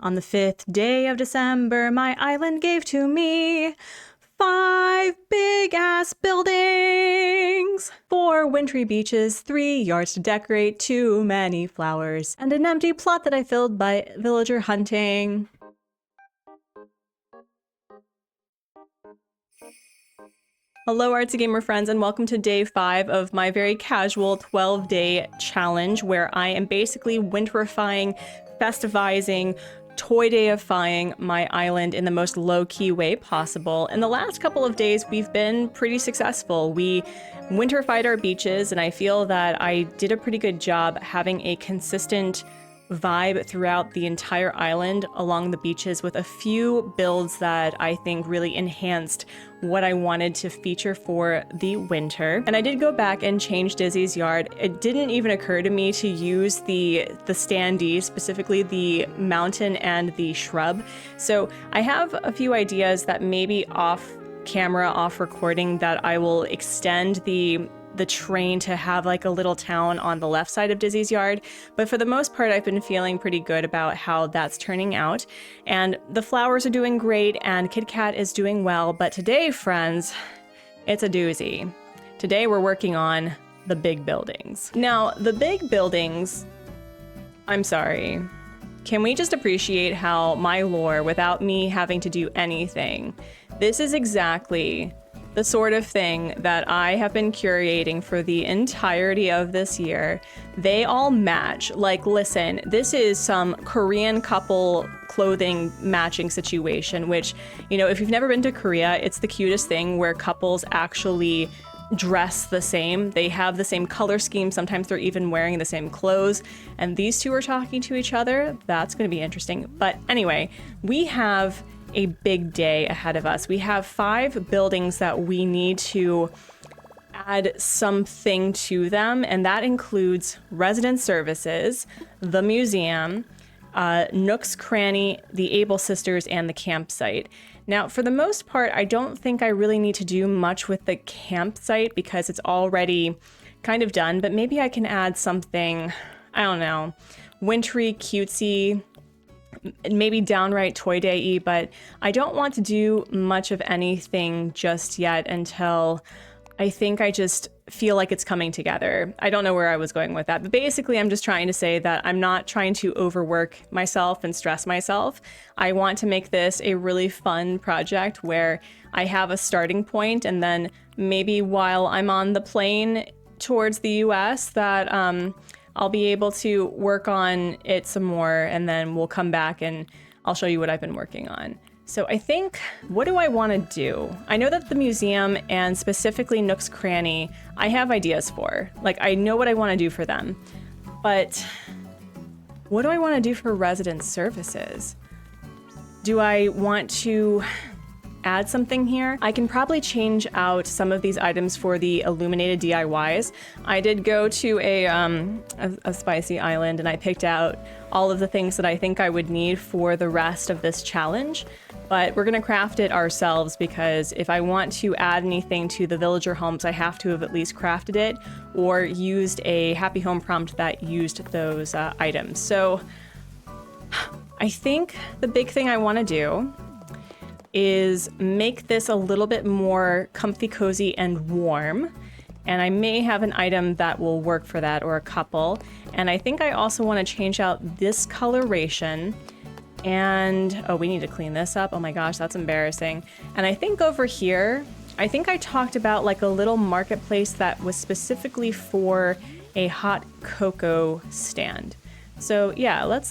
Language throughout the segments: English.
On the 5th day of December, my island gave to me 5 big-ass buildings, 4 wintry beaches, 3 yards to decorate, too many flowers, and an empty plot that I filled by villager hunting. Hello Artsy Gamer friends, and welcome to day 5 of my very casual 12-day challenge where I am basically winterifying, festivizing, toy dayifying my island in the most low-key way possible. In the last couple of days, we've been pretty successful. We winterified our beaches, and I feel that I did a pretty good job having a consistent vibe throughout the entire island along the beaches with a few builds that I think really enhanced what I wanted to feature for the winter. And I did go back and change Dizzy's yard. It didn't even occur to me to use the standee, specifically the mountain and the shrub. So I have a few ideas that maybe off camera, off recording, that I will extend the train to have like a little town on the left side of Dizzy's yard. But for the most part, I've been feeling pretty good about how that's turning out. And the flowers are doing great and Kit Kat is doing well. But today, friends, it's a doozy. Today we're working on the big buildings. Now, the big buildings, I'm sorry. Can we just appreciate how my lore, without me having to do anything, this is exactly the sort of thing that I have been curating for the entirety of this year. They all match. Like, listen, this is some Korean couple clothing matching situation, which, you know, if you've never been to Korea, it's the cutest thing where couples actually dress the same. They have the same color scheme. Sometimes they're even wearing the same clothes. And these two are talking to each other. That's going to be interesting. But anyway, we have a big day ahead of us. We have 5 buildings that we need to add something to them, and that includes resident services, the museum, Nook's Cranny, the Able Sisters, and the campsite. Now, for the most part, I don't think I really need to do much with the campsite because it's already kind of done, but maybe I can add something, I don't know, wintry, cutesy, maybe downright toy day-y, but I don't want to do much of anything just yet until I think I just feel like it's coming together. I don't know where I was going with that, but basically I'm just trying to say that I'm not trying to overwork myself and stress myself. I want to make this a really fun project where I have a starting point, and then maybe while I'm on the plane towards the US that I'll be able to work on it some more, and then we'll come back and I'll show you what I've been working on. So I think, what do I want to do? I know that the museum, and specifically Nook's Cranny, I have ideas for. Like, I know what I want to do for them. But what do I want to do for resident services? Do I want to add something here? I can probably change out some of these items for the illuminated DIYs. I did go to a spicy island, and I picked out all of the things that I think I would need for the rest of this challenge, but we're gonna craft it ourselves because if I want to add anything to the villager homes, I have to have at least crafted it or used a happy home prompt that used those items. So I think the big thing I want to do is make this a little bit more comfy, cozy, and warm. And I may have an item that will work for that, or a couple. And I think I also want to change out this coloration. And, oh, we need to clean this up. Oh my gosh, that's embarrassing. And I think over here, I think I talked about like a little marketplace that was specifically for a hot cocoa stand. So yeah, let's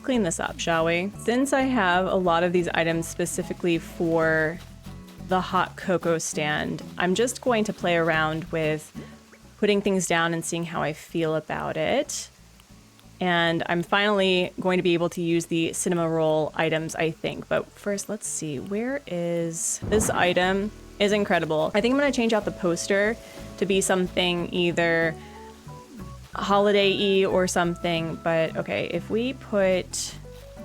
clean this up, shall we? Since I have a lot of these items specifically for the hot cocoa stand, I'm just going to play around with putting things down and seeing how I feel about it. And I'm finally going to be able to use the cinema roll items, I think. But first, let's see, where is this item? Is incredible. I think I'm gonna change out the poster to be something either holiday-y or something, but okay, if we put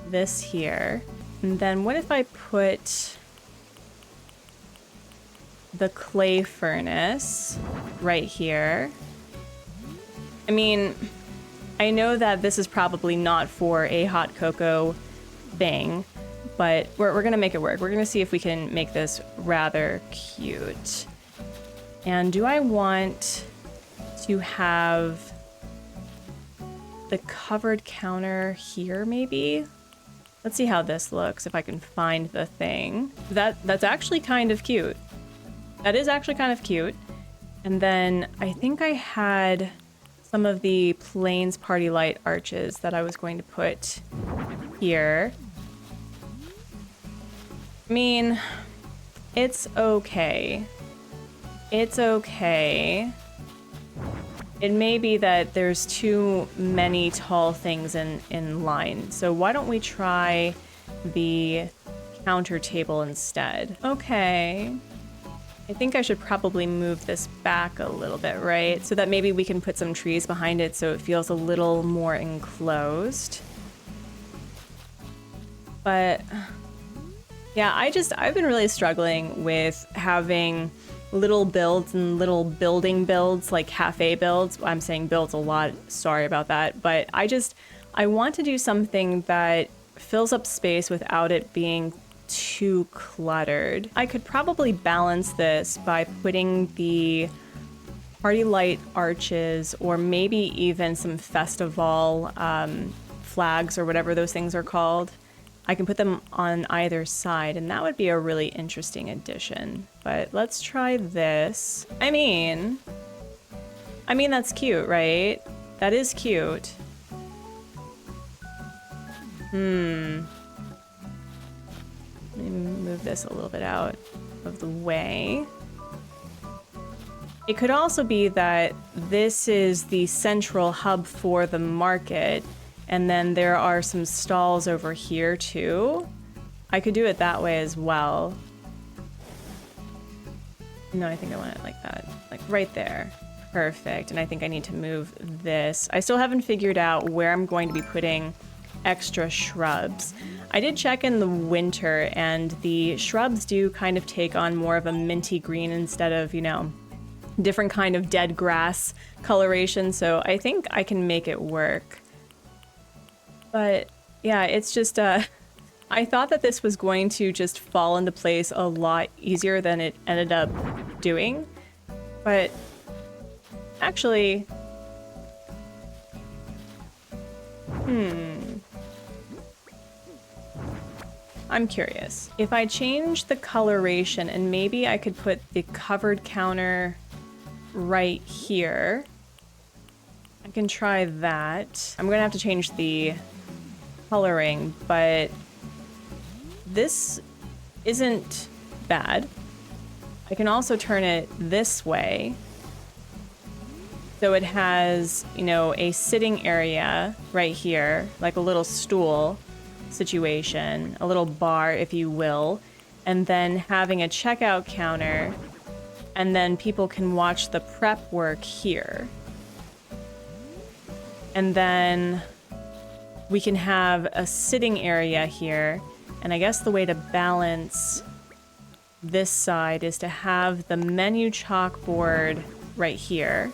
this here, and then what if I put the clay furnace right here? I mean, I know that this is probably not for a hot cocoa thing, but we're gonna make it work. We're gonna see if we can make this rather cute. And do I want to have the covered counter here maybe? Let's see how this looks, if I can find the thing. That's actually kind of cute. That is actually kind of cute. And then I think I had some of the Plains Party Light arches that I was going to put here. I mean, it's okay. It's okay. It may be that there's too many tall things in line. So why don't we try the counter table instead? Okay. I think I should probably move this back a little bit, right? So that maybe we can put some trees behind it so it feels a little more enclosed. But yeah, I've been really struggling with having little builds and little building builds, like cafe builds. I'm saying builds a lot, sorry about that. But I want to do something that fills up space without it being too cluttered. I could probably balance this by putting the party light arches or maybe even some festival flags or whatever those things are called. I can put them on either side, and that would be a really interesting addition. But let's try this. I mean, that's cute, right? That is cute. Let me move this a little bit out of the way. It could also be that this is the central hub for the market, and then there are some stalls over here too. I could do it that way as well. No, I think I want it like that, like right there. Perfect. And I think I need to move this. I still haven't figured out where I'm going to be putting extra shrubs. I did check in the winter, and the shrubs do kind of take on more of a minty green instead of, you know, different kind of dead grass coloration. So I think I can make it work. But yeah, it's just, I thought that this was going to just fall into place a lot easier than it ended up doing. But actually, I'm curious. If I change the coloration and maybe I could put the covered counter right here, I can try that. I'm gonna have to change the coloring, but this isn't bad. I can also turn it this way. So it has, you know, a sitting area right here, like a little stool situation, a little bar, if you will, and then having a checkout counter, and then people can watch the prep work here. And then we can have a sitting area here. And I guess the way to balance this side is to have the menu chalkboard right here.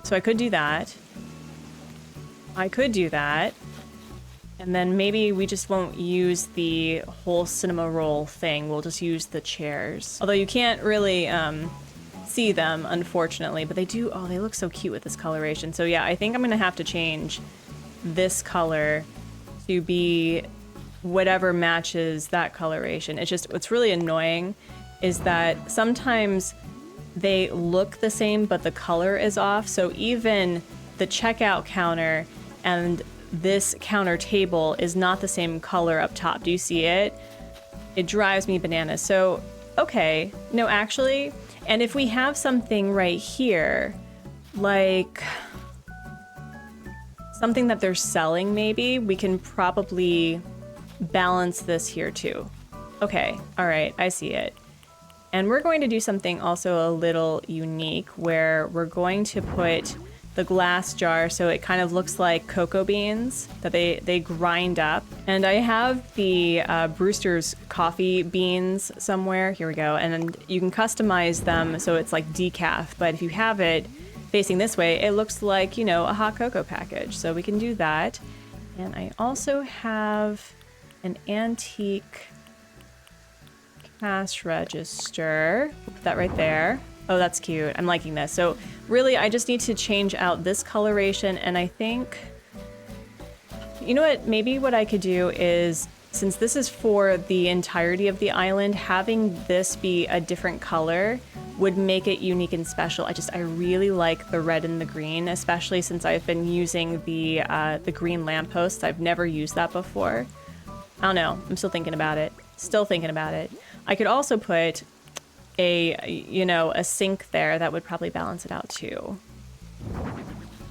So I could do that. I could do that. And then maybe we just won't use the whole cinema roll thing. We'll just use the chairs. Although you can't really see them, unfortunately, but they do, oh, they look so cute with this coloration. So yeah, I think I'm gonna have to change this color to be whatever matches that coloration. It's just, what's really annoying is that sometimes they look the same, but the color is off. So even the checkout counter and this counter table is not the same color up top. Do you see it? It drives me bananas. So, okay, no, actually, and if we have something right here, like something that they're selling, maybe we can probably balance this here too. Okay, all right, I see it. And we're going to do something also a little unique where we're going to put the glass jar so it kind of looks like cocoa beans that they grind up. And I have the Brewster's coffee beans somewhere. Here we go. And you can customize them so it's like decaf. But if you have it facing this way, it looks like, you know, a hot cocoa package. So we can do that. And I also have an antique cash register. We'll put that right there. Oh, that's cute. I'm liking this. So really, I just need to change out this coloration, and I think, you know what, maybe what I could do is, since this is for the entirety of the island, having this be a different color would make it unique and special. I really like the red and the green, especially since I've been using the green lampposts. I've never used that before. I don't know. I'm still thinking about it. Still thinking about it. I could also put a sink there. That would probably balance it out too.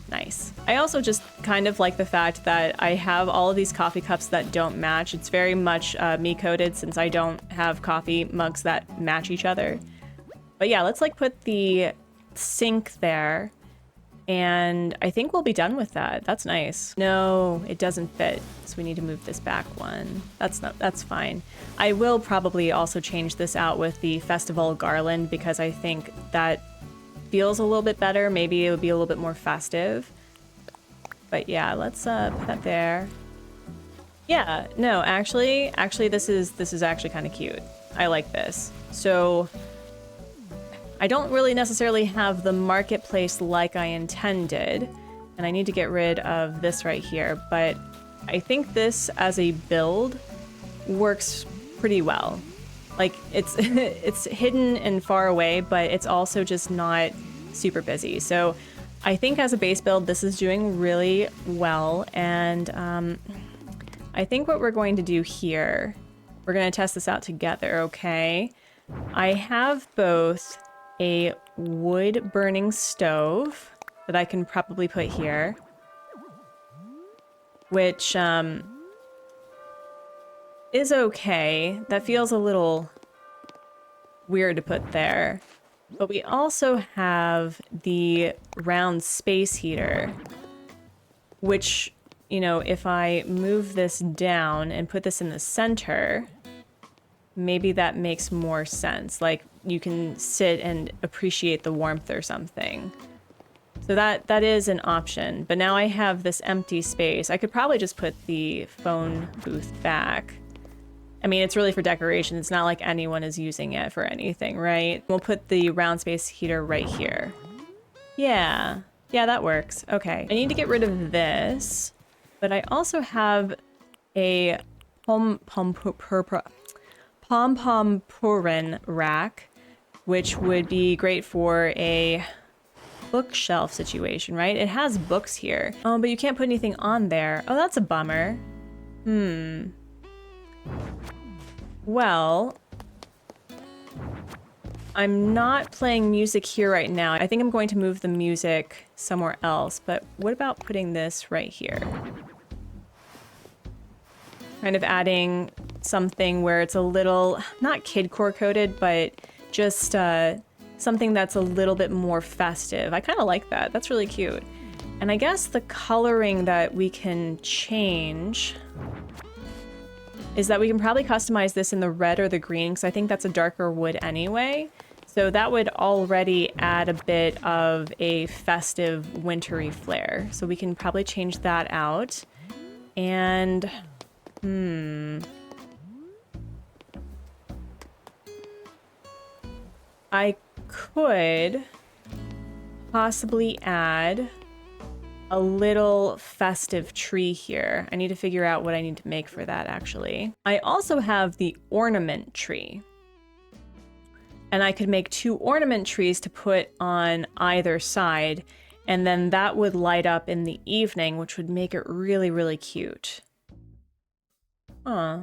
Nice. I also just kind of like the fact that I have all of these coffee cups that don't match. It's very much me coded, since I don't have coffee mugs that match each other. But yeah, let's like put the sink there, and I think we'll be done with that. That's nice. No, it doesn't fit, so we need to move this back one. That's fine. I will probably also change this out with the festival garland, because I think that feels a little bit better. Maybe it would be a little bit more festive. But yeah, let's put that there. Yeah, no, actually this is actually kind of cute. I like this. So I don't really necessarily have the marketplace like I intended, and I need to get rid of this right here, but I think this as a build works pretty well. Like, it's it's hidden and far away, but it's also just not super busy. So I think as a base build, this is doing really well, and I think what we're going to do here, we're going to test this out together, okay? I have both a wood burning stove that I can probably put here, which is okay. That feels a little weird to put there. But we also have the round space heater, which, you know, if I move this down and put this in the center, maybe that makes more sense. Like, you can sit and appreciate the warmth or something. So that is an option. But now I have this empty space. I could probably just put the phone booth back. I mean, it's really for decoration. It's not like anyone is using it for anything, right? We'll put the round space heater right here. Yeah, that works. Okay, I need to get rid of this, but I also have a pom-pom purin rack, which would be great for a bookshelf situation, right? It has books here. Oh, but you can't put anything on there. Oh, that's a bummer. Well, I'm not playing music here right now. I think I'm going to move the music somewhere else, but what about putting this right here? Kind of adding something where it's a little, not kidcore coded, but just something that's a little bit more festive. I kind of like that. That's really cute. And I guess the coloring that we can change is that we can probably customize this in the red or the green, because I think that's a darker wood anyway. So that would already add a bit of a festive, wintry flair. So we can probably change that out. And, I could possibly add a little festive tree here. I need to figure out what I need to make for that, actually. I also have the ornament tree. And I could make 2 ornament trees to put on either side, and then that would light up in the evening, which would make it really, really cute. Huh.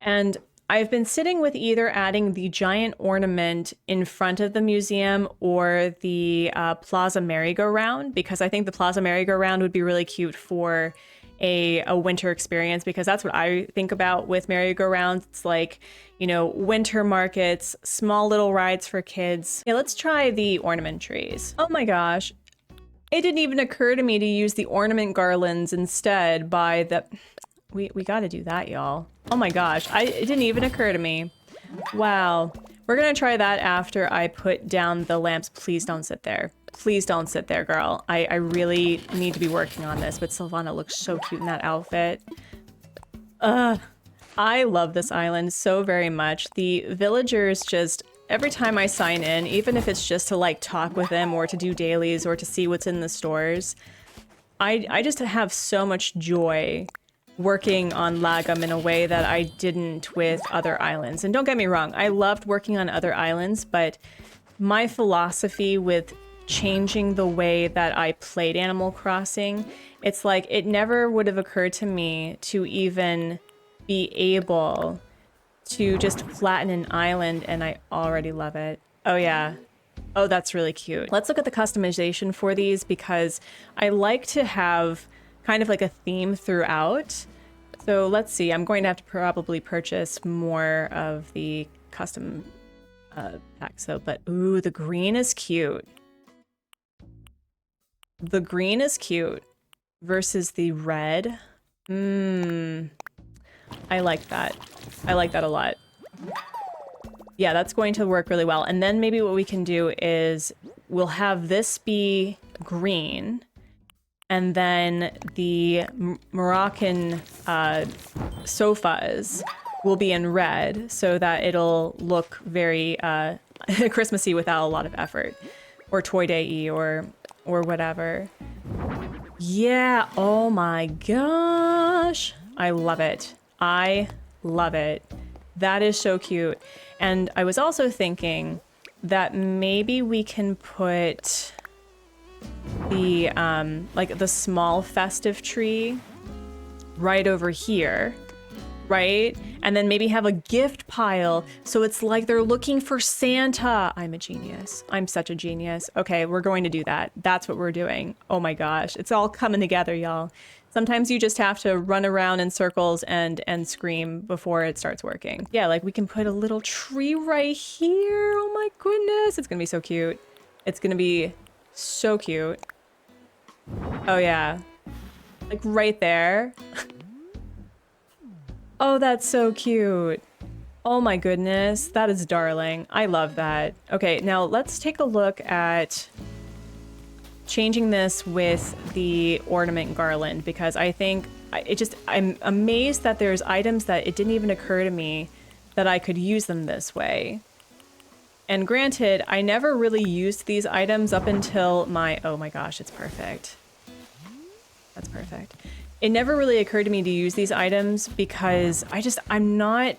And I've been sitting with either adding the giant ornament in front of the museum or the Plaza Merry-Go-Round, because I think the Plaza Merry-Go-Round would be really cute for a winter experience, because that's what I think about with merry-go-rounds. It's like, you know, winter markets, small little rides for kids. Yeah, let's try the ornament trees. Oh my gosh. It didn't even occur to me to use the ornament garlands instead by the... We gotta do that, y'all. Oh my gosh, it didn't even occur to me. Wow. We're gonna try that after I put down the lamps. Please don't sit there. Please don't sit there, girl. I really need to be working on this, but Sylvana looks so cute in that outfit. I love this island so very much. The villagers just, every time I sign in, even if it's just to like talk with them or to do dailies or to see what's in the stores, I just have so much joy working on Lagom in a way that I didn't with other islands. And don't get me wrong, I loved working on other islands, but my philosophy with changing the way that I played Animal Crossing, it's like it never would have occurred to me to even be able to just flatten an island, and I already love it. Oh yeah. Oh, that's really cute. Let's look at the customization for these because I like to have kind of like a theme throughout. So let's see, I'm going to have to probably purchase more of the custom packs though, but ooh, the green is cute. The green is cute versus the red. I like that. I like that a lot. Yeah, that's going to work really well. And then maybe what we can do is we'll have this be green, and then the Moroccan sofas will be in red so that it'll look very Christmassy without a lot of effort, or Toy Day-y or whatever. Yeah, oh my gosh. I love it. I love it. That is so cute. And I was also thinking that maybe we can put the like the small festive tree right over here, right? And then maybe have a gift pile so it's like they're looking for Santa. I'm a genius. I'm such a genius. Okay, we're going to do that. That's what we're doing. Oh my gosh, it's all coming together, y'all. Sometimes you just have to run around in circles and scream before it starts working. Yeah, like we can put a little tree right here. Oh my goodness, it's gonna be so cute. It's gonna be so cute. Oh yeah, like right there. Oh, that's so cute. Oh my goodness, that is darling. I love that. Okay, now let's take a look at changing this with the ornament garland, because I think I'm amazed that there's items that it didn't even occur to me that I could use them this way. And granted, I never really used these items up until oh my gosh, it's perfect. That's perfect. It never really occurred to me to use these items because I'm not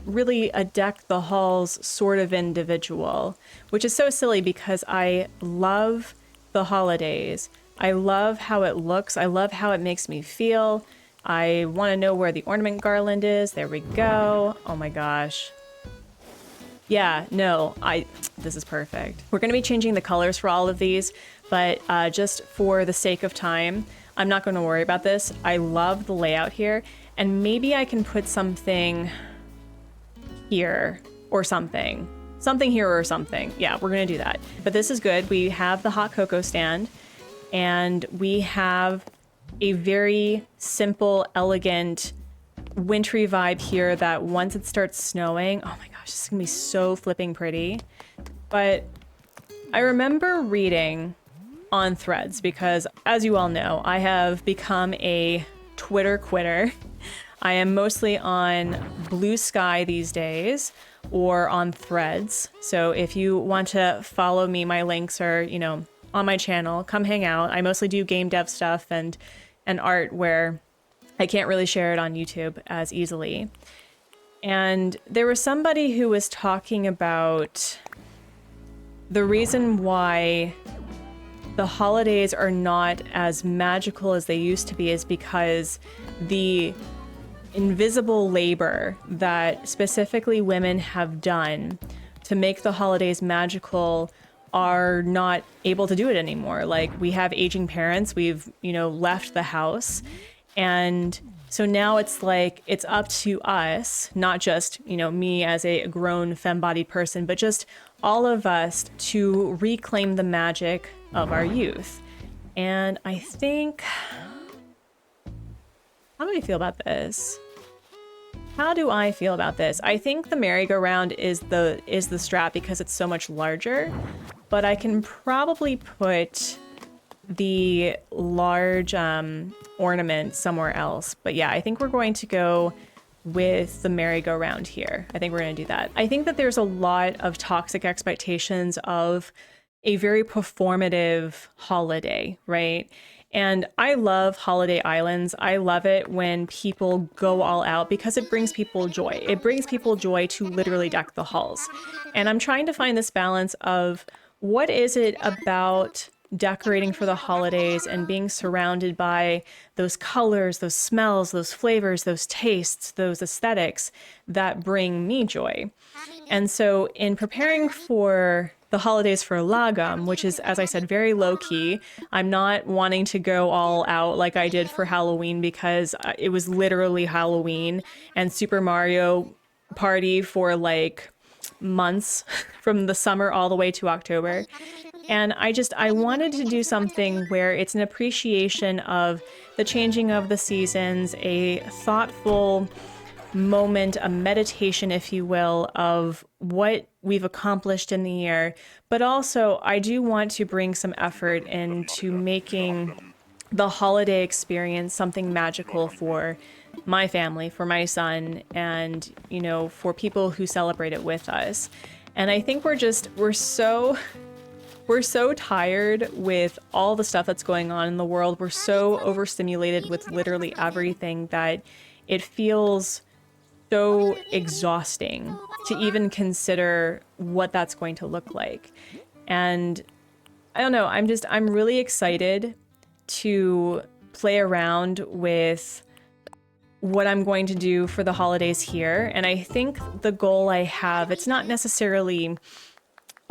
really a deck the halls sort of individual, which is so silly because I love the holidays. I love how it looks. I love how it makes me feel. I want to know where the ornament garland is. There we go. Oh my gosh. Yeah, no, this is perfect. We're going to be changing the colors for all of these, but just for the sake of time, I'm not going to worry about this. I love the layout here, and maybe I can put something here or something here or something. Yeah, we're gonna do that. But this is good. We have the hot cocoa stand, and we have a very simple, elegant, wintry vibe here that once it starts snowing, oh my gosh, this is gonna be so flipping pretty. But I remember reading on Threads, because as you all know, I have become a Twitter quitter. I am mostly on Blue Sky these days, or on Threads. So if you want to follow me, my links are, you know, on my channel. Come hang out. I mostly do game dev stuff and art where I can't really share it on YouTube as easily. And there was somebody who was talking about the reason why the holidays are not as magical as they used to be is because the invisible labor that specifically women have done to make the holidays magical are not able to do it anymore. Like, we have aging parents, we've, you know, left the house. And so now it's like, it's up to us, not just, you know, me as a grown femme-bodied person, but just all of us to reclaim the magic of our youth. And I think, how do I feel about this? How do I feel about this? I think the merry-go-round is the strap because it's so much larger. but I can probably put the large ornament somewhere else. But yeah, I think we're going to go with the merry-go-round here. I think we're going to do that. I think that there's a lot of toxic expectations of a very performative holiday, right? And I love holiday islands. I love it when people go all out because it brings people joy. It brings people joy to literally deck the halls. And I'm trying to find this balance of what is it about decorating for the holidays and being surrounded by those colors, those smells, those flavors, those tastes, those aesthetics that bring me joy. And so in preparing for the holidays for Lagom, which is, as I said, very low key, I'm not wanting to go all out like I did for Halloween because it was literally Halloween and Super Mario Party for like months from the summer all the way to October. And I wanted to do something where it's an appreciation of the changing of the seasons, a thoughtful moment, a meditation, if you will, of what we've accomplished in the year. But also, I do want to bring some effort into making the holiday experience something magical for my family, for my son, and, you know, for people who celebrate it with us. And I think we're so tired with all the stuff that's going on in the world. We're so overstimulated with literally everything that it feels so exhausting to even consider what that's going to look like. And I don't know, I'm really excited to play around with what I'm going to do for the holidays here. And I think the goal I have, it's not necessarily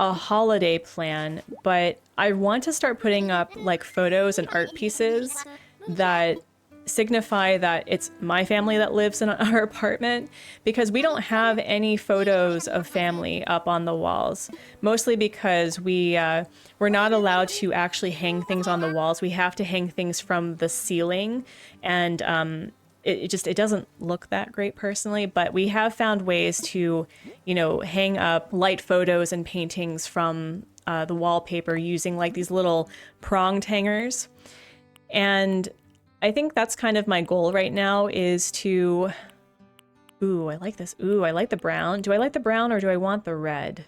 a holiday plan, but I want to start putting up like photos and art pieces that signify that it's my family that lives in our apartment, because we don't have any photos of family up on the walls, mostly because we're not allowed to actually hang things on the walls. We have to hang things from the ceiling, and it doesn't look that great personally, but we have found ways to, you know, hang up light photos and paintings from the wallpaper using like these little pronged hangers. And I think that's kind of my goal right now is to, ooh, I like this. Ooh, I like the brown. Do I like the brown or do I want the red?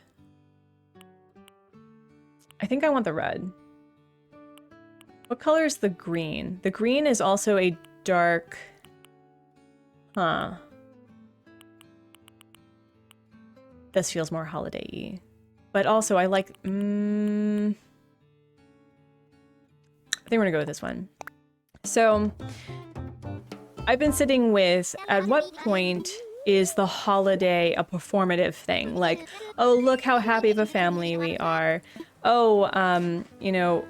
I think I want the red. What color is the green? The green is also a dark, this feels more holiday-y. But also I like, I think we're gonna go with this one. So I've been sitting with, at what point is the holiday a performative thing? Like, oh, look how happy of a family we are. Oh, you know,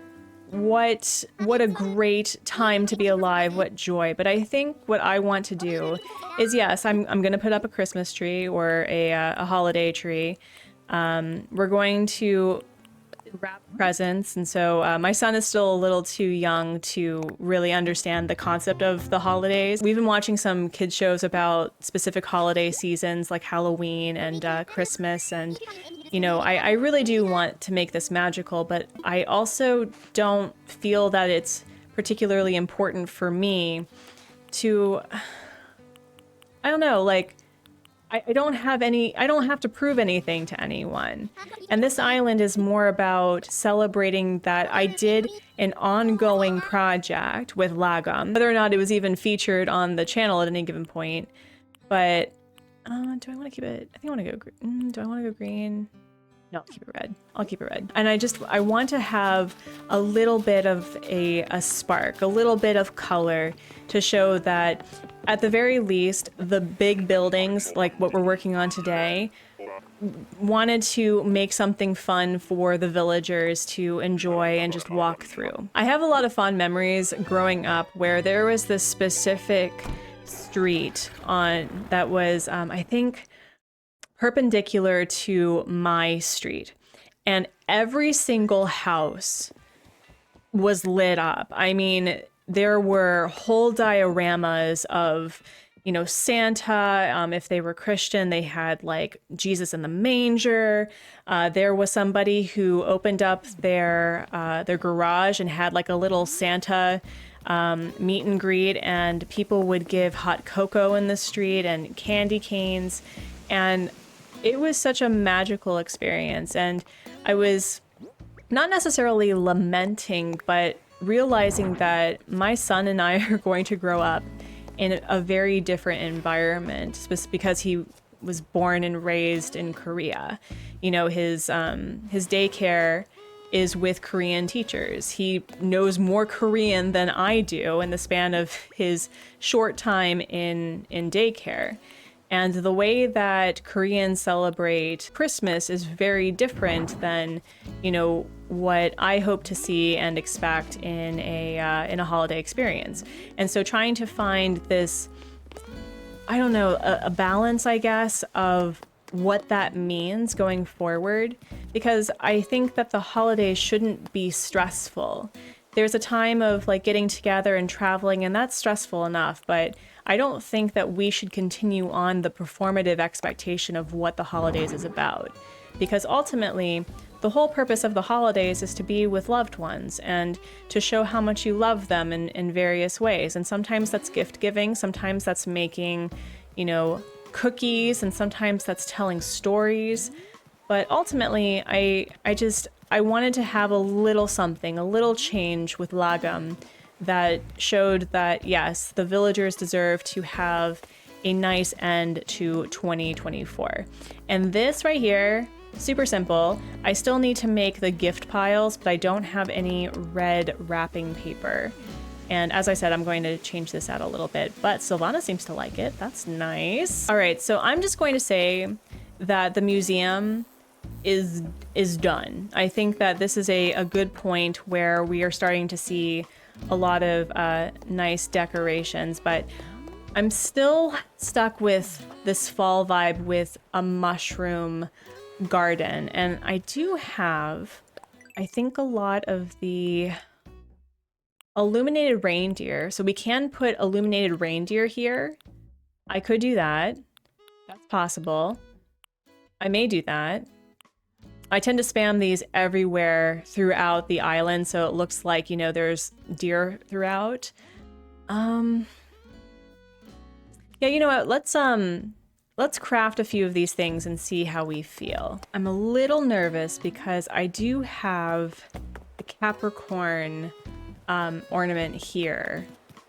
what a great time to be alive, what joy. But I think what I want to do is, yes, I'm gonna put up a Christmas tree or a holiday tree. We're going to wrap presents, and so my son is still a little too young to really understand the concept of the holidays. We've been watching some kids shows about specific holiday seasons like Halloween and Christmas, and you know, I really do want to make this magical, but I also don't feel that it's particularly important for me to, I don't know, like, I don't have to prove anything to anyone. And this island is more about celebrating that I did an ongoing project with Lagom, whether or not it was even featured on the channel at any given point. But do I want to keep it? I think I want to go green. Do I want to go green? No, I'll keep it red. I'll keep it red. And I want to have a little bit of a spark, a little bit of color to show that at the very least, the big buildings, like what we're working on today, wanted to make something fun for the villagers to enjoy and just walk through. I have a lot of fond memories growing up where there was this specific street that was, I think, perpendicular to my street, and every single house was lit up. I mean, there were whole dioramas of you know, Santa. If they were Christian, they had like Jesus in the manger. There was somebody who opened up their garage and had like a little Santa meet and greet, and people would give hot cocoa in the street and candy canes. And it was such a magical experience. And I was not necessarily lamenting, but realizing that my son and I are going to grow up in a very different environment, because he was born and raised in Korea. You know, his daycare is with Korean teachers. He knows more Korean than I do in the span of his short time in daycare. And the way that Koreans celebrate Christmas is very different than, you know, what I hope to see and expect in a holiday experience. And so trying to find this, I don't know, a balance, I guess, of what that means going forward, because I think that the holidays shouldn't be stressful. There's a time of like getting together and traveling, and that's stressful enough, but I don't think that we should continue on the performative expectation of what the holidays is about, because ultimately the whole purpose of the holidays is to be with loved ones and to show how much you love them in various ways. And sometimes that's gift giving, sometimes that's making, you know, cookies, and sometimes that's telling stories. But ultimately, I wanted to have a little something, a little change with Lagom that showed that, yes, the villagers deserve to have a nice end to 2024. And this right here, super simple. I still need to make the gift piles, but I don't have any red wrapping paper. And as I said, I'm going to change this out a little bit, but Silvana seems to like it. That's nice. All right, so I'm just going to say that the museum is done. I think that this is a good point where we are starting to see a lot of nice decorations, but I'm still stuck with this fall vibe with a mushroom garden. And I do have, I think, a lot of the illuminated reindeer. So we can put illuminated reindeer here. I could do that. That's possible. I may do that. I tend to spam these everywhere throughout the island, so it looks like, you know, there's deer throughout. Yeah, you know what? Let's craft a few of these things and see how we feel. I'm a little nervous because I do have the Capricorn ornament here,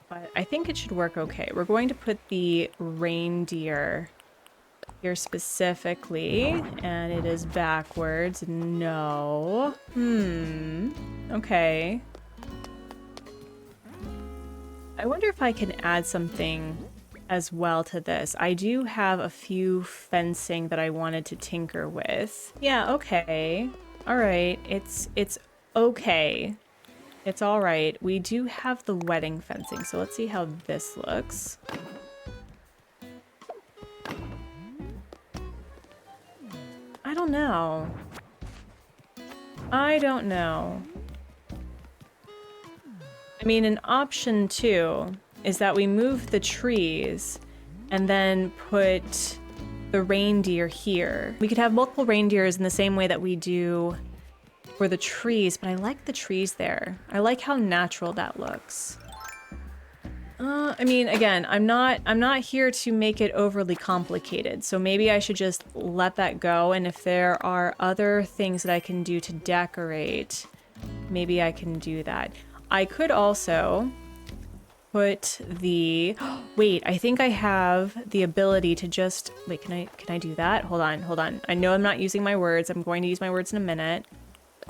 but I think it should work okay. We're going to put the reindeer here specifically, and it is backwards. No. Okay. I wonder if I can add something as well to this. I do have a few fencing that I wanted to tinker with. Yeah, okay. All right. It's okay. It's all right. We do have the wedding fencing, so let's see how this looks. I don't know. I don't know. I mean, an option too is that we move the trees and then put the reindeer here. We could have multiple reindeers in the same way that we do for the trees, but I like the trees there. I like how natural that looks. I mean, again, I'm not here to make it overly complicated, so maybe I should just let that go, and if there are other things that I can do to decorate, maybe I can do that. I could also put the... Wait, I think I have the ability to just... Wait, can I do that? Hold on. I know I'm not using my words. I'm going to use my words in a minute.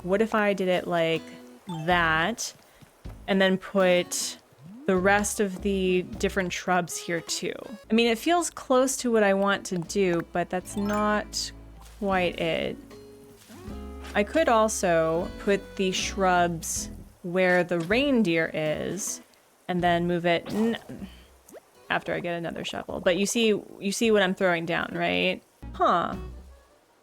What if I did it like that, and then put the rest of the different shrubs here too? I mean, it feels close to what I want to do, but that's not quite it. I could also put the shrubs where the reindeer is, and then move it after I get another shovel. But you see what I'm throwing down, right? Huh.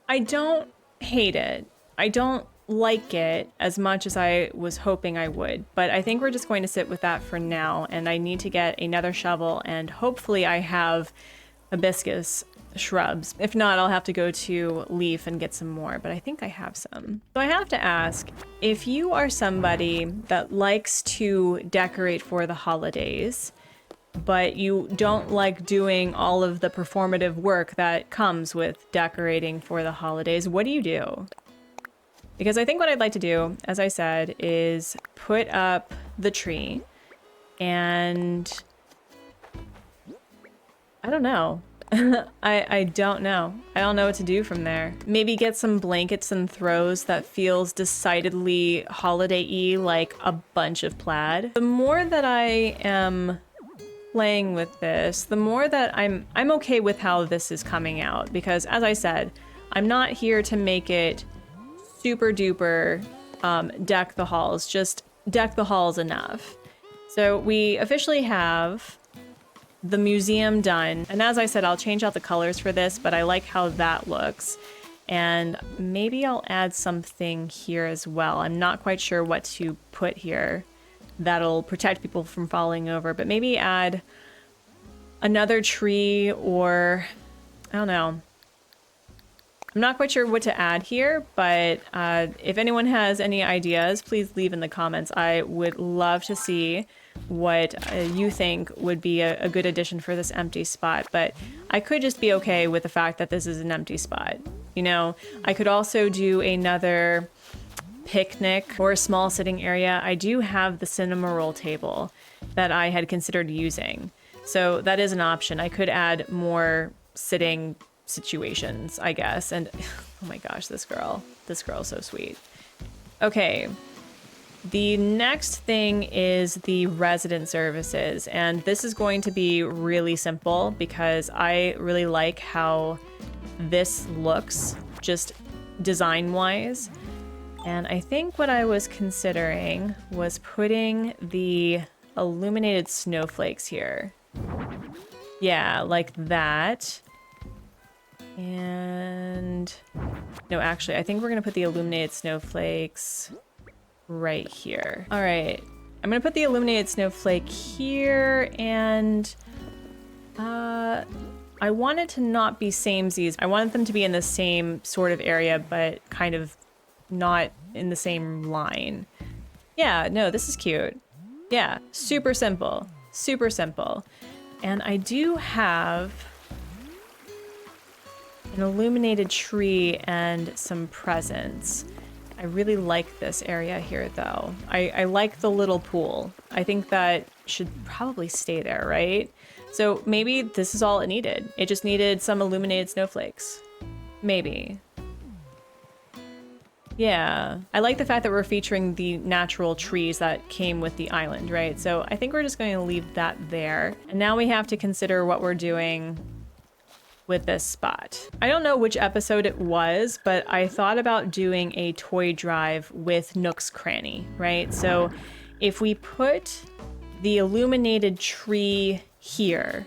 I don't hate it. I don't like it as much as I was hoping I would, but I think we're just going to sit with that for now, and I need to get another shovel, and hopefully I have hibiscus shrubs. If not, I'll have to go to Leaf and get some more, but I think I have some. So I have to ask, if you are somebody that likes to decorate for the holidays, but you don't like doing all of the performative work that comes with decorating for the holidays, what do you do? Because I think what I'd like to do, as I said, is put up the tree and I don't know. I don't know. I don't know what to do from there. Maybe get some blankets and throws that feels decidedly holiday-y, like a bunch of plaid. The more that I am playing with this, the more that I'm okay with how this is coming out, because as I said, I'm not here to make it super duper deck the halls, just deck the halls enough. So we officially have the museum done, and as I said, I'll change out the colors for this, but I like how that looks, and maybe I'll add something here as well. I'm not quite sure what to put here that'll protect people from falling over, but maybe add another tree, or I don't know. I'm not quite sure what to add here, but if anyone has any ideas, please leave in the comments. I would love to see what you think would be a good addition for this empty spot, but I could just be okay with the fact that this is an empty spot. You know, I could also do another picnic or a small sitting area. I do have the cinema roll table that I had considered using, so that is an option. I could add more sitting situations, I guess. And oh my gosh, this girl's so sweet. Okay, the next thing is the resident services, and this is going to be really simple because I really like how this looks just design wise. And I think what I was considering was putting the illuminated snowflakes here. Yeah, like that. And no, actually, I think we're gonna put the illuminated snowflakes right here. All right, I'm gonna put the illuminated snowflake here, and I want it to not be samesies. I wanted them to be in the same sort of area, but kind of not in the same line. Yeah, no, this is cute. Yeah, super simple, super simple. And I do have an illuminated tree and some presents. I really like this area here though. I like the little pool. I think that should probably stay there, right? So maybe this is all it needed. It just needed some illuminated snowflakes. Maybe. Yeah, I like the fact that we're featuring the natural trees that came with the island, right? So I think we're just going to leave that there. And now we have to consider what we're doing with this spot. I don't know which episode it was, but I thought about doing a toy drive with Nook's Cranny, right? So if we put the illuminated tree here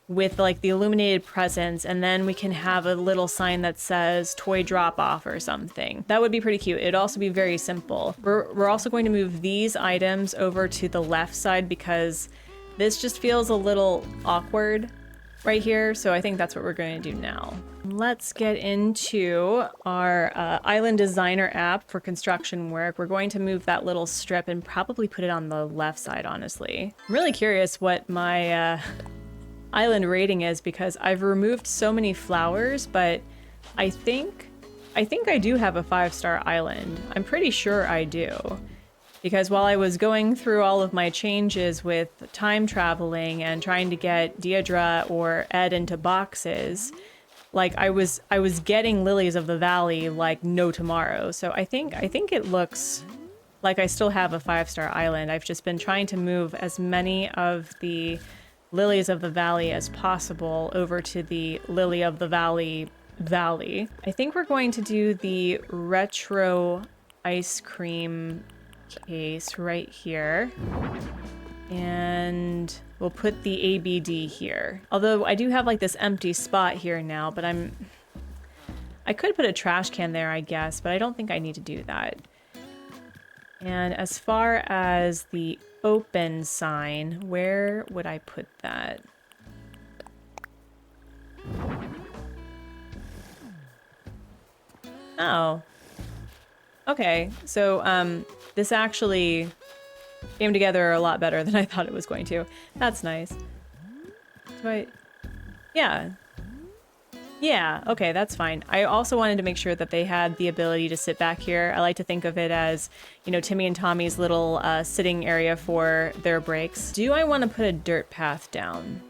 with like the illuminated presents, and then we can have a little sign that says toy drop off or something, that would be pretty cute. It'd also be very simple. We're also going to move these items over to the left side because this just feels a little awkward right here, so I think that's what we're going to do now. Let's get into our Island Designer app for construction work. We're going to move that little strip and probably put it on the left side, honestly. I'm really curious what my island rating is because I've removed so many flowers, but I think I do have a 5-star island. I'm pretty sure I do. Because while I was going through all of my changes with time traveling and trying to get Deidre or Ed into boxes, like I was getting Lilies of the Valley like no tomorrow. So I think it looks like I still have a 5-star island. I've just been trying to move as many of the Lilies of the Valley as possible over to the Lily of the Valley. I think we're going to do the retro ice cream case right here, and we'll put the ABD here. Although I do have like this empty spot here now, but I'm I could put a trash can there, I guess, but I don't think I need to do that. And as far as the open sign, where would I put that? Oh. Okay, so this actually came together a lot better than I thought it was going to. That's nice. Yeah. Yeah, okay, that's fine. I also wanted to make sure that they had the ability to sit back here. I like to think of it as, you know, Timmy and Tommy's little sitting area for their breaks. Do I want to put a dirt path down?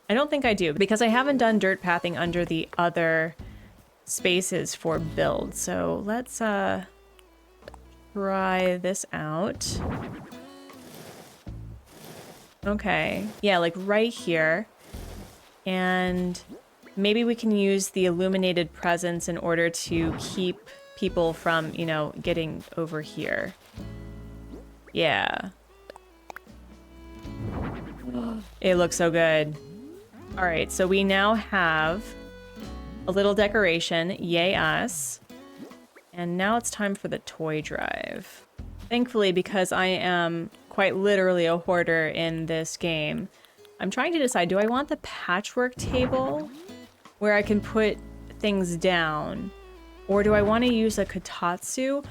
I don't think I do, because I haven't done dirt pathing under the other spaces for build. So let's try this out. Okay, yeah, like right here. And maybe we can use the illuminated presence in order to keep people from, you know, getting over here. Yeah. It looks so good. All right, so we now have a little decoration. Yay us. And now it's time for the toy drive. Thankfully, because I am quite literally a hoarder in this game, I'm trying to decide, do I want the patchwork table where I can put things down? Or do I want to use a kotatsu?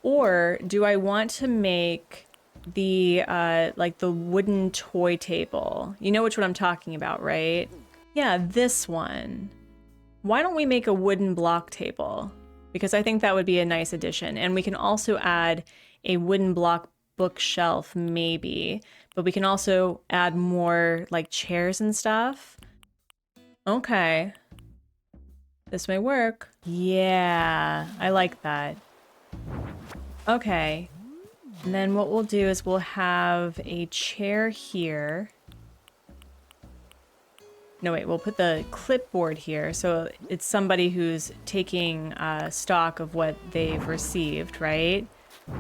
Or do I want to make the, like the wooden toy table? You know which one I'm talking about, right? Yeah, this one. Why don't we make a wooden block table? Because I think that would be a nice addition. And we can also add a wooden block bookshelf, maybe. But we can also add more, like, chairs and stuff. Okay. This may work. Yeah, I like that. Okay. And then what we'll do is we'll have a chair here. No, wait, we'll put the clipboard here. So it's somebody who's taking stock of what they've received, right?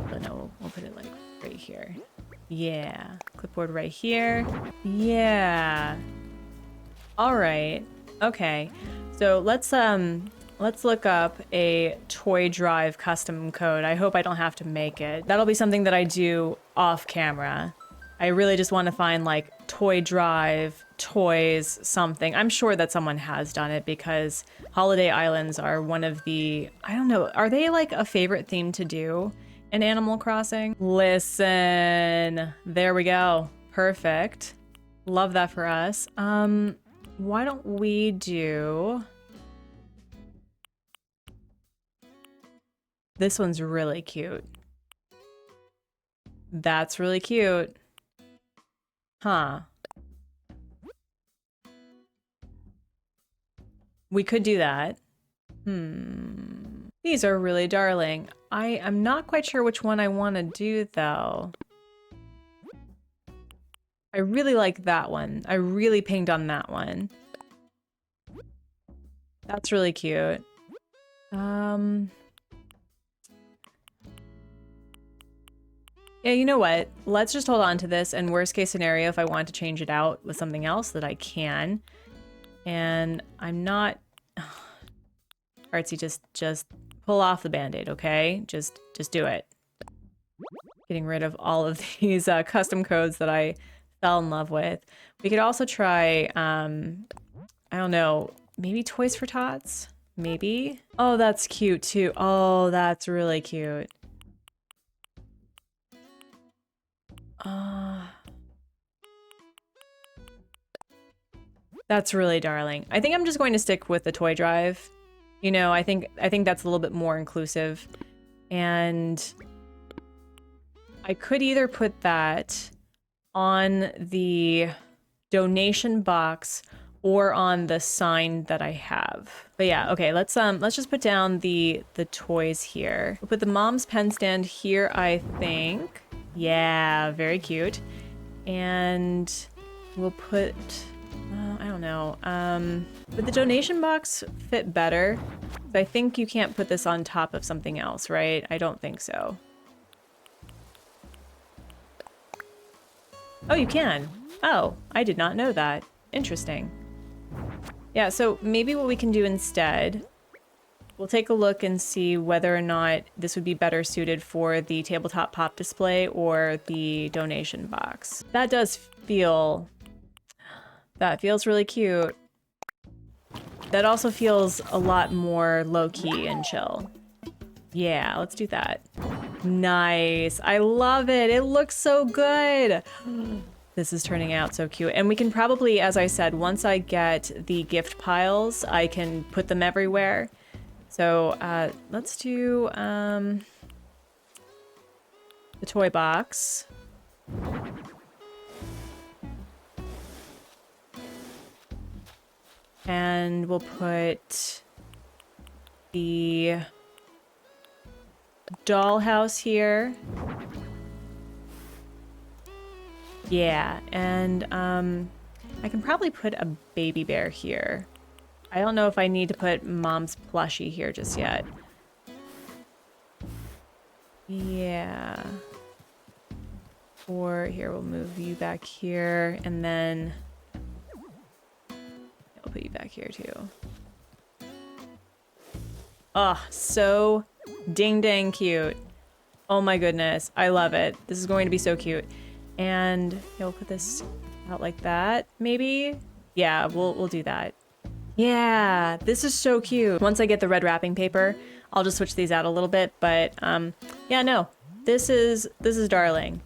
But no, we'll put it like right here. Yeah, clipboard right here. Yeah. All right. Okay. So let's look up a toy drive custom code. I hope I don't have to make it. That'll be something that I do off camera. I really just want to find like toy drive, toys, something. I'm sure that someone has done it because Holiday Islands are one of the, I don't know, are they like a favorite theme to do in Animal Crossing? Listen, there we go. Perfect. Love that for us. Why don't we do... This one's really cute. That's really cute. Huh. We could do that. These are really darling. I'm not quite sure which one I want to do, though. I really like that one. I really pinged on that one. That's really cute. Yeah, you know what? Let's just hold on to this, and worst case scenario, if I want to change it out with something else, that I can. And I'm not... Artsy, just pull off the Band-Aid, okay? Just do it. Getting rid of all of these custom codes that I fell in love with. We could also try, I don't know, maybe Toys for Tots? Maybe? Oh, that's cute, too. Oh, that's really cute. That's really darling. I think I'm just going to stick with the toy drive. You know, I think that's a little bit more inclusive. And I could either put that on the donation box or on the sign that I have. But yeah, okay, let's just put down the toys here. We'll put the mom's pen stand here, I think. Yeah, very cute. And we'll put, I don't know, would the donation box fit better? So I think you can't put this on top of something else, right? I don't think so. Oh, you can. Oh, I did not know that. Interesting. Yeah, so maybe what we can do instead We'll take a look and see whether or not this would be better suited for the tabletop pop display or the donation box. That feels really cute. That also feels a lot more low-key and chill. Yeah, let's do that. Nice. I love it. It looks so good. This is turning out so cute. And we can probably, as I said, once I get the gift piles, I can put them everywhere. So let's do the toy box. And we'll put the dollhouse here. Yeah, and I can probably put a baby bear here. I don't know if I need to put Mom's plushie here just yet. Yeah. Or here, we'll move you back here, and then I'll put you back here too. Oh, so dang cute. Oh my goodness, I love it. This is going to be so cute. And we'll put this out like that, maybe? Yeah, we'll do that. Yeah, this is so cute. Once I get the red wrapping paper, I'll just switch these out a little bit, but yeah, no, this is darling.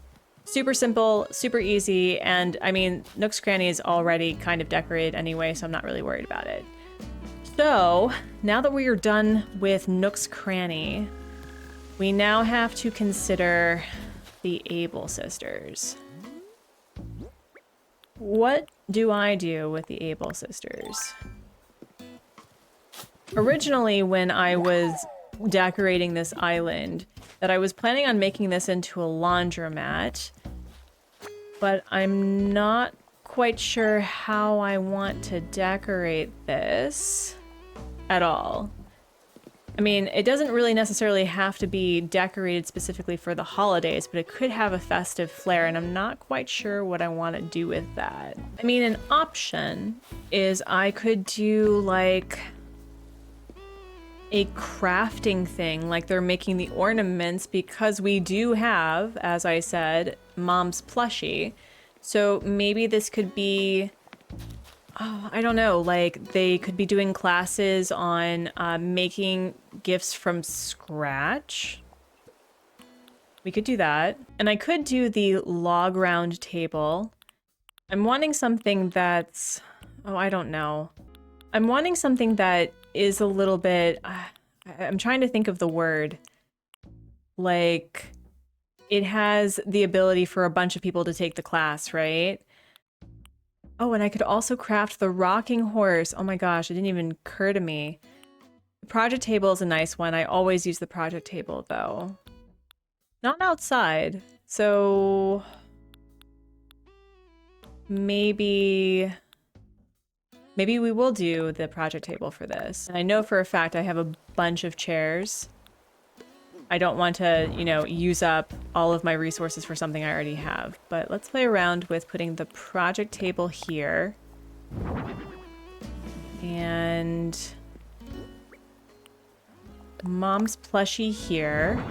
Super simple, super easy, and I mean, Nook's Cranny is already kind of decorated anyway, so I'm not really worried about it. So, now that we are done with Nook's Cranny, we now have to consider the Able sisters. What do I do with the Able sisters? Originally, when I was decorating this island, that I was planning on making this into a laundromat, but I'm not quite sure how I want to decorate this at all. I mean, it doesn't really necessarily have to be decorated specifically for the holidays, but it could have a festive flair, and I'm not quite sure what I want to do with that. I mean, an option is I could do like a crafting thing, like they're making the ornaments, because we do have, as I said, Mom's plushie. So maybe this could be, oh, I don't know, like they could be doing classes on making gifts from scratch. We could do that. And I could do the log round table. I'm wanting something that's, oh, I don't know. I'm wanting something that is a little bit, I'm trying to think of the word. Like, it has the ability for a bunch of people to take the class, right? Oh, and I could also craft the rocking horse. Oh my gosh, it didn't even occur to me. The project table is a nice one. I always use the project table, though. Not outside, so maybe we will do the project table for this. And I know for a fact I have a bunch of chairs. I don't want to, you know, use up all of my resources for something I already have. But let's play around with putting the project table here. And Mom's plushie here.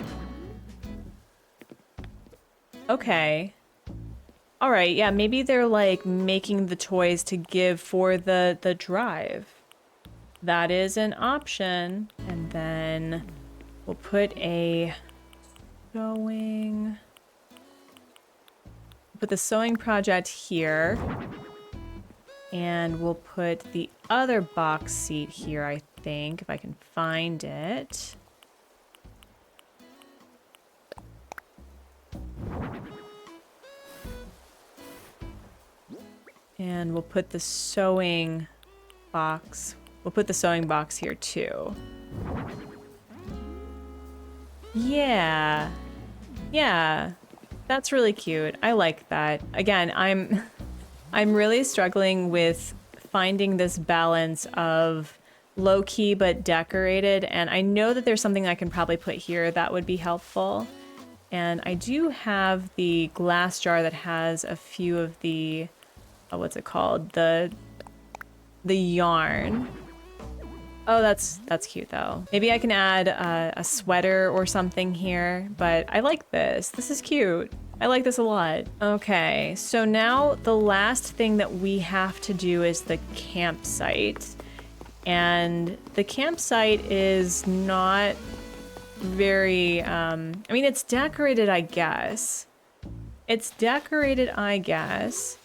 Okay. All right, yeah, maybe they're like making the toys to give for the drive. That is an option. And then we'll put the sewing project here. And we'll put the other box seat here, I think, if I can find it. And we'll put the sewing box. We'll put the sewing box here too. Yeah. Yeah. That's really cute. I like that. Again, I'm really struggling with finding this balance of low-key but decorated, and I know that there's something I can probably put here that would be helpful. And I do have the glass jar that has a few of the what's it called? The yarn. Oh, that's cute though. Maybe I can add a sweater or something here, but I like this. This is cute. I like this a lot. Okay, so now the last thing that we have to do is the campsite. And the campsite is not very, I mean, it's decorated, I guess. It's decorated, I guess,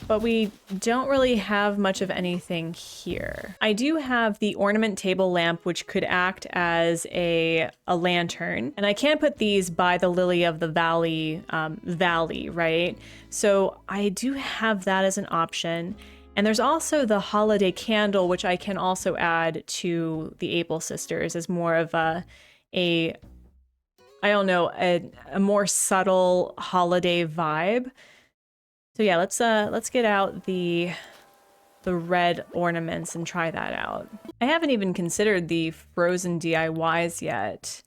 but we don't really have much of anything here. I do have the ornament table lamp, which could act as a lantern, and I can put these by the Lily of the Valley, right? So I do have that as an option. And there's also the holiday candle, which I can also add to the Able Sisters as more of a I don't know, a more subtle holiday vibe. So yeah, let's get out the red ornaments and try that out. I haven't even considered the frozen DIYs yet,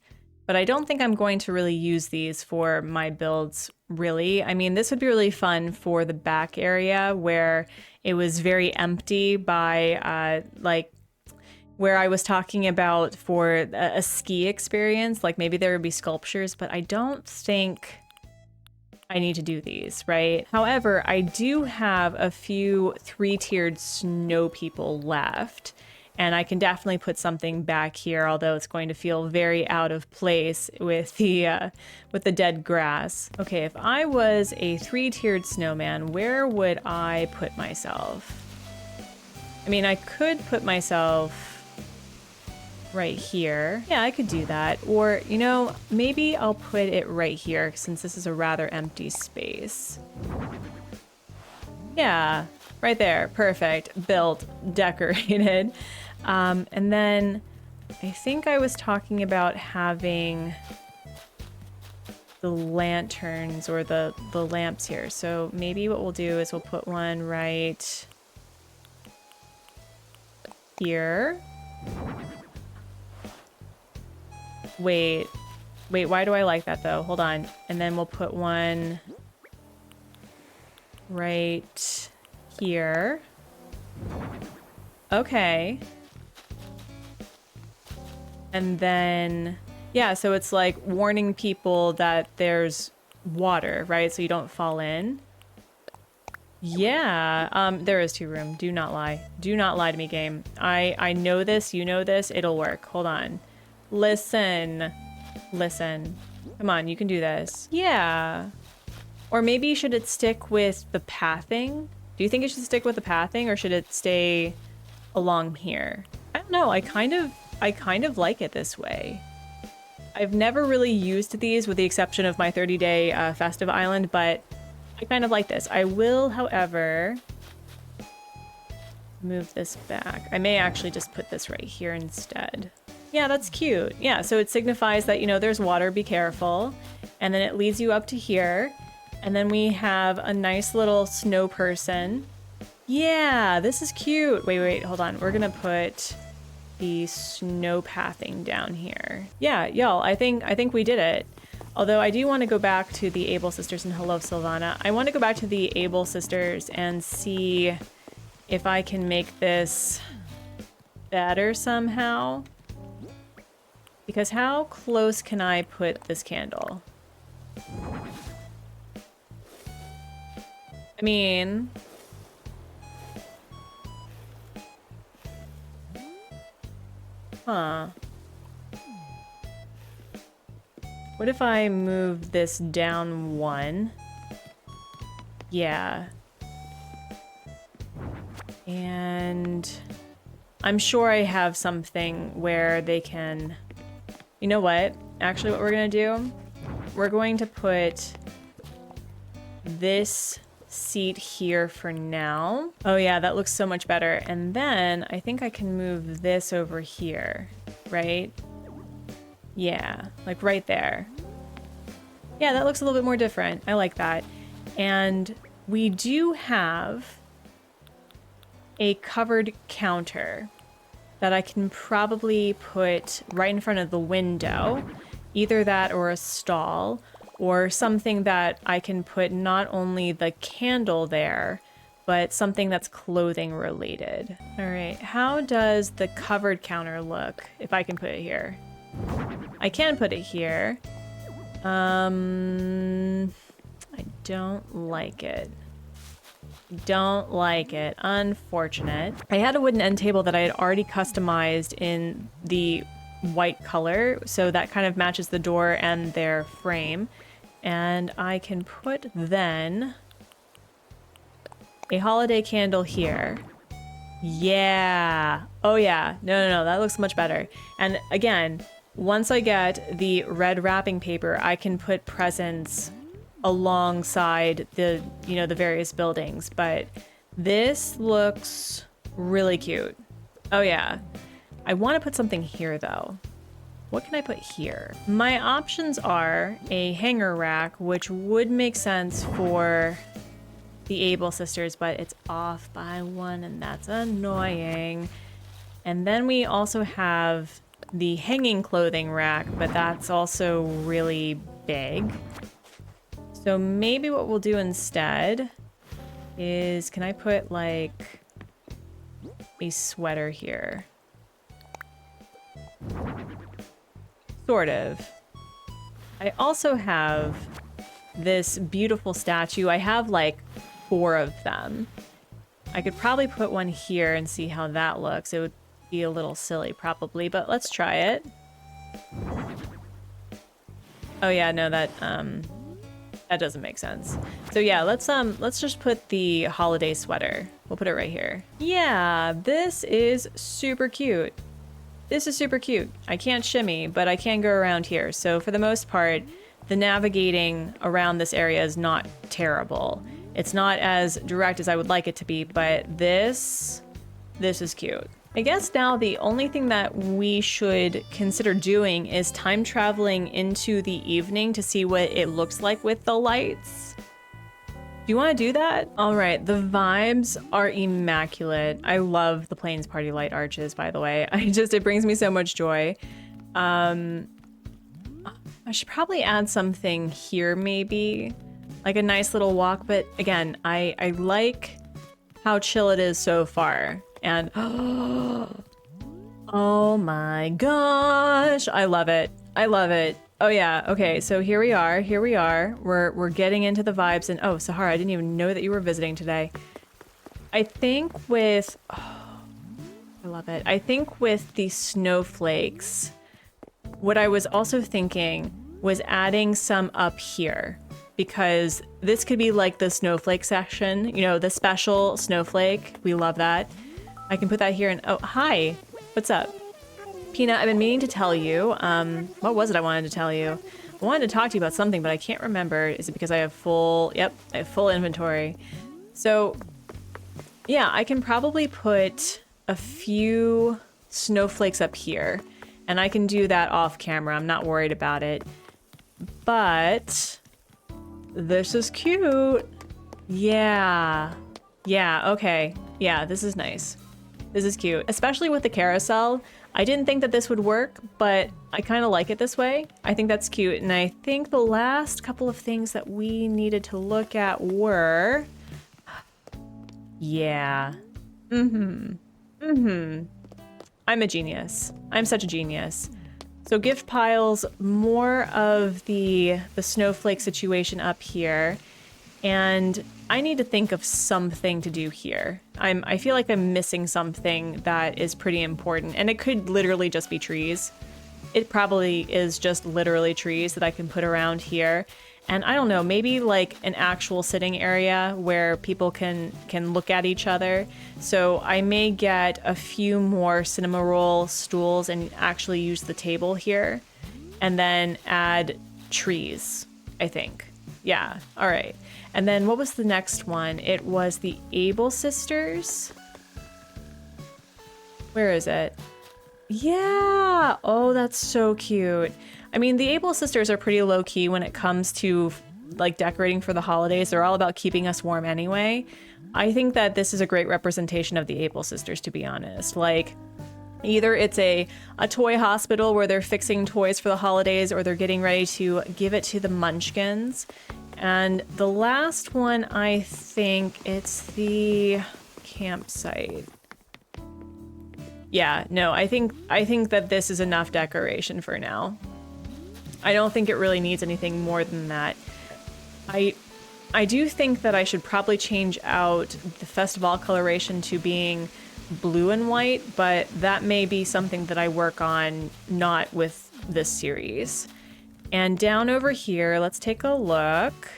but I don't think I'm going to really use these for my builds, really. I mean, this would be really fun for the back area where it was very empty by like where I was talking about for a ski experience, like maybe there would be sculptures, but I don't think I need to do these, right? However, I do have a few 3-tiered snow people left, and I can definitely put something back here, although it's going to feel very out of place with the dead grass. Okay, if I was a 3-tiered snowman, where would I put myself? I mean, I could put myself right here. Yeah, I could do that. Or, you know, maybe I'll put it right here since this is a rather empty space. Yeah, right there. Perfect. Built, decorated. And then I think I was talking about having the lanterns or the lamps here. So maybe what we'll do is we'll put one right here. Wait, why do I like that though? Hold on. And then we'll put one right here. Okay. And then, yeah, so it's like warning people that there's water, right? So you don't fall in. Yeah, there is 2 room. Do not lie. Do not lie to me, game. I know this, you know this, it'll work. Hold on. Listen. Come on, you can do this. Yeah. Or maybe should it stick with the pathing? Do you think it should stick with the pathing or should it stay along here? I don't know, I kind of like it this way. I've never really used these with the exception of my 30-day festive island, but I kind of like this. I will, however, move this back. I may actually just put this right here instead. Yeah, that's cute. Yeah, so it signifies that, you know, there's water, be careful. And then it leads you up to here. And then we have a nice little snow person. Yeah, this is cute. Wait, hold on. We're gonna put the snow pathing down here. Yeah, y'all, I think we did it. Although I do want to go back to the Able Sisters and hello, Sylvana. I want to go back to the Able Sisters and see if I can make this better somehow. Because how close can I put this candle? I mean... Huh. What if I move this down 1? Yeah. And I'm sure I have something where they can... You know what? Actually, what we're gonna do? We're going to put this seat here for now. Oh yeah, that looks so much better. And then I think I can move this over here, right? Yeah, like right there. Yeah, that looks a little bit more different. I like that. And we do have a covered counter that I can probably put right in front of the window. Either that or a stall, or something that I can put not only the candle there, but something that's clothing related. All right, how does the covered counter look if I can put it here? I can put it here. I don't like it. Don't like it. Unfortunate. I had a wooden end table that I had already customized in the white color, so that kind of matches the door and their frame. And I can put then a holiday candle here. Yeah. Oh yeah. No, that looks much better. And again, once I get the red wrapping paper, I can put presents alongside the, you know, the various buildings. But this looks really cute. Oh yeah. I want to put something here though. What can I put here? My options are a hanger rack, which would make sense for the Able sisters, but it's off by one and that's annoying. And then we also have the hanging clothing rack, but that's also really big. So maybe what we'll do instead is, can I put like a sweater here? Sort of. I also have this beautiful statue. I have like 4 of them. I could probably put one here and see how that looks. It would be a little silly probably, but let's try it. Oh yeah, no, that doesn't make sense. So yeah, let's just put the holiday sweater. We'll put it right here. Yeah, this is super cute. This is super cute. I can't shimmy, but I can go around here. So for the most part, the navigating around this area is not terrible. It's not as direct as I would like it to be, but this is cute. I guess now the only thing that we should consider doing is time traveling into the evening to see what it looks like with the lights. Do you want to do that? All right, the vibes are immaculate. I love the Plains Party light arches, by the way. It brings me so much joy. I should probably add something here maybe, like a nice little walk, but again, I like how chill it is so far. And oh my gosh, I love it. I love it. Oh yeah, okay, so here we are. We're getting into the vibes, and oh, Sahara, I didn't even know that you were visiting today. I think with, oh, I love it. I think with the snowflakes, what I was also thinking was adding some up here, because this could be like the snowflake section, you know, the special snowflake. We love that. I can put that here, and oh, hi, what's up? Peanut, I've been meaning to tell you, what was it I wanted to tell you? I wanted to talk to you about something, but I can't remember. Is it because I have full, yep, I have full inventory. So yeah, I can probably put a few snowflakes up here, and I can do that off camera. I'm not worried about it, but this is cute. Yeah, okay. Yeah, this is nice. This is cute, especially with the carousel. I didn't think that this would work, but I kind of like it this way. I think that's cute. And I think the last couple of things that we needed to look at were, yeah. I'm a genius. I'm such a genius. So gift piles, more of the snowflake situation up here. And I need to think of something to do here. I feel like I'm missing something that is pretty important, and it could literally just be trees. It probably is just literally trees that I can put around here. And I don't know, maybe like an actual sitting area where people can look at each other. So I may get a few more cinema roll stools and actually use the table here, and then add trees, I think. Yeah, all right. And then what was the next one? It was the Able sisters. Where is it? Yeah. Oh, that's so cute. I mean, the Able sisters are pretty low key when it comes to like decorating for the holidays. They're all about keeping us warm anyway. I think that this is a great representation of the Able sisters, to be honest. Like, either it's a toy hospital where they're fixing toys for the holidays, or they're getting ready to give it to the munchkins. And the last one, I think it's the campsite. Yeah, no, I think that this is enough decoration for now. I don't think it really needs anything more than that. I do think that I should probably change out the festival coloration to being blue and white, but that may be something that I work on not with this series. And down over here, let's take a look.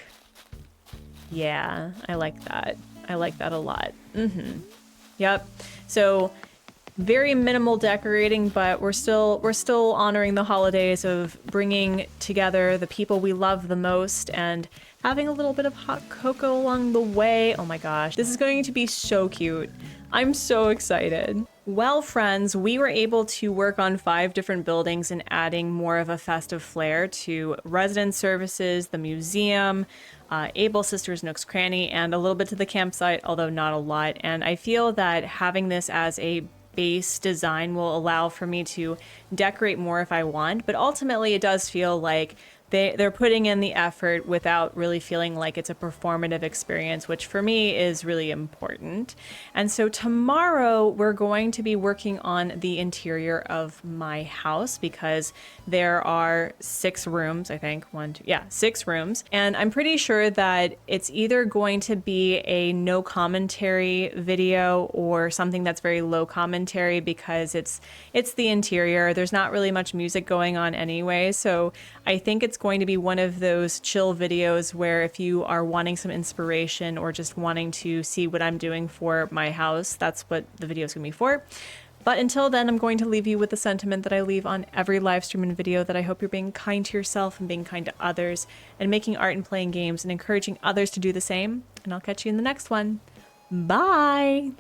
Yeah, I like that. I like that a lot. Yep. So very minimal decorating, but we're still honoring the holidays of bringing together the people we love the most and having a little bit of hot cocoa along the way. Oh my gosh, this is going to be so cute. I'm so excited. Well, friends, we were able to work on 5 different buildings and adding more of a festive flair to resident services, the museum, Able Sisters, Nook's Cranny, and a little bit to the campsite, although not a lot. And I feel that having this as a base design will allow for me to decorate more if I want, but ultimately it does feel like they're putting in the effort without really feeling like it's a performative experience, which for me is really important. And so tomorrow we're going to be working on the interior of my house because there are 6 rooms, I think. 6 rooms. And I'm pretty sure that it's either going to be a no commentary video or something that's very low commentary because it's the interior. There's not really much music going on anyway. So I think it's going to be one of those chill videos where if you are wanting some inspiration or just wanting to see what I'm doing for my house, that's what the video is going to be for. But until then, I'm going to leave you with the sentiment that I leave on every live stream and video, that I hope you're being kind to yourself and being kind to others and making art and playing games and encouraging others to do the same. And I'll catch you in the next one. Bye!